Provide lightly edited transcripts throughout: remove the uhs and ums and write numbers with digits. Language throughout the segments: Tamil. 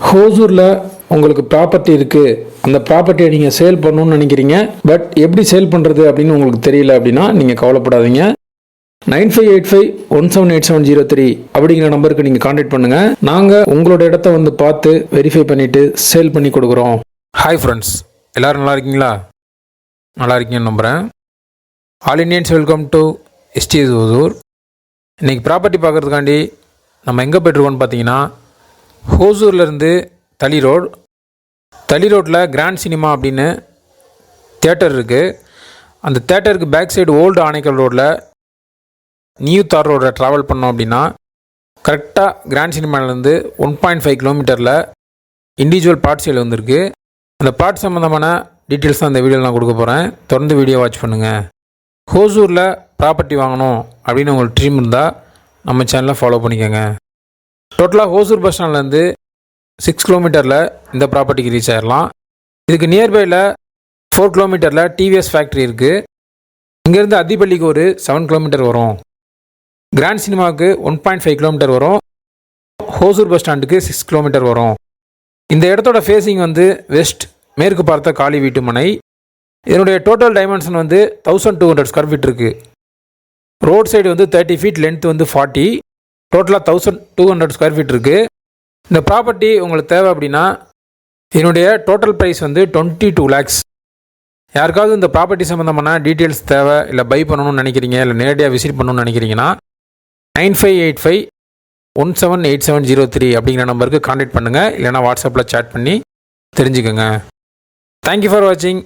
ஹோசூரில் உங்களுக்கு ப்ராப்பர்ட்டி இருக்குது, அந்த ப்ராப்பர்ட்டியை நீங்கள் சேல் பண்ணணும்னு நினைக்கிறீங்க, பட் எப்படி சேல் பண்ணுறது அப்படின்னு உங்களுக்கு தெரியல அப்படின்னா நீங்கள் கவலைப்படாதீங்க. 9585178703 அப்படிங்கிற நம்பருக்கு நீங்கள் கான்டாக்ட் பண்ணுங்கள். நாங்கள் உங்களோட இடத்த வந்து பார்த்து வெரிஃபை பண்ணிவிட்டு சேல் பண்ணி கொடுக்குறோம். ஹாய் ஃப்ரெண்ட்ஸ், எல்லோரும் நல்லா இருக்கீங்களா? நல்லா இருக்கீங்கன்னு நம்புகிறேன். All Indians welcome to SDS Hosur. இன்றைக்கி ப்ராப்பர்ட்டி பார்க்குறதுக்காண்டி நம்ம எங்கே போய்ட்டுருக்கோம்னு பார்த்தீங்கன்னா, ஹோசூர்லேருந்து தளி ரோட்டில் கிராண்ட் சினிமா அப்படின்னு தேட்டர் இருக்குது. அந்த தேட்டருக்கு பேக் சைடு ஓல்டு ஆனைக்கல் ரோட்டில் நியூ தார் ரோடில் ட்ராவல் பண்ணோம் அப்படின்னா கரெக்டாக கிராண்ட் சினிமாவிலேருந்து 1.5 கிலோமீட்டரில் இண்டிவிஜுவல் பிளாட் சேல் வந்திருக்கு. அந்த பிளாட் சம்மந்தமான டீட்டெயில்ஸ் தான் இந்த வீடியோவில் நான் கொடுக்க போகிறேன். தொடர்ந்து வீடியோ வாட்ச் பண்ணுங்கள். ஹோசூரில் ப்ராப்பர்ட்டி வாங்கணும் அப்படின்னு உங்களுக்கு ட்ரீம் இருந்தால் நம்ம சேனலை ஃபாலோ பண்ணிக்கோங்க. டோட்டலாக ஹோசூர் பஸ் ஸ்டாண்ட்லேருந்து 6 கிலோமீட்டரில் இந்த ப்ராப்பர்ட்டிக்கு ரீச் ஆகிடலாம். இதுக்கு நியர்பையில் 4 கிலோமீட்டரில் டிவிஎஸ் ஃபேக்ட்ரி இருக்குது. இங்கேருந்து அதிப்பள்ளிக்கு ஒரு 7 கிலோமீட்டர் வரும். கிராண்ட் சினிமாவுக்கு 1.5 கிலோமீட்டர் வரும். ஹோசூர் பஸ் ஸ்டாண்டுக்கு 6 கிலோமீட்டர் வரும். இந்த இடத்தோட ஃபேஸிங் வந்து வெஸ்ட், மேற்கு பார்த்த காலி வீட்டு மனை. இதனுடைய டோட்டல் டைமென்ஷன் வந்து 1200 ஸ்கொயர் ஃபீட் இருக்குது. ரோட் சைடு வந்து 30 ஃபீட், லென்த் வந்து 40, டோட்டலாக 1200 ஸ்கொயர் ஃபீட் இருக்குது. இந்த ப்ராப்பர்ட்டி உங்களுக்கு தேவை அப்படின்னா இதனுடைய டோட்டல் ப்ரைஸ் வந்து 22 lakhs. யாருக்காவது இந்த ப்ராப்பர்ட்டி சம்மந்தமான டீட்டெயில்ஸ் தேவை, இல்லை பை பண்ணணும்னு நினைக்கிறீங்க, இல்லை நேரடியாக விசிட் பண்ணணும்னு நினைக்கிறீங்கன்னா 9585178703 அப்படிங்கிற நம்பருக்கு கான்டாக்ட் பண்ணுங்கள். இல்லைனா வாட்ஸ்அப்பில் சேட் பண்ணி தெரிஞ்சுக்கோங்க. தேங்க்யூ ஃபார் வாட்சிங்.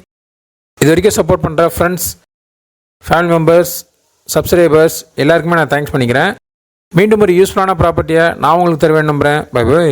இது வரைக்கும் சப்போர்ட் பண்ணுற ஃப்ரெண்ட்ஸ், ஃபேமிலி மெம்பர்ஸ், சப்ஸ்கிரைபர்ஸ் எல்லாருக்குமே நான் தேங்க்ஸ் பண்ணிக்கிறேன். மீண்டும் ஒரு யூஸ்ஃபுல்லான ப்ராப்பர்ட்டியை நான் உங்களுக்கு தருவேன் நம்புகிறேன். Bye by.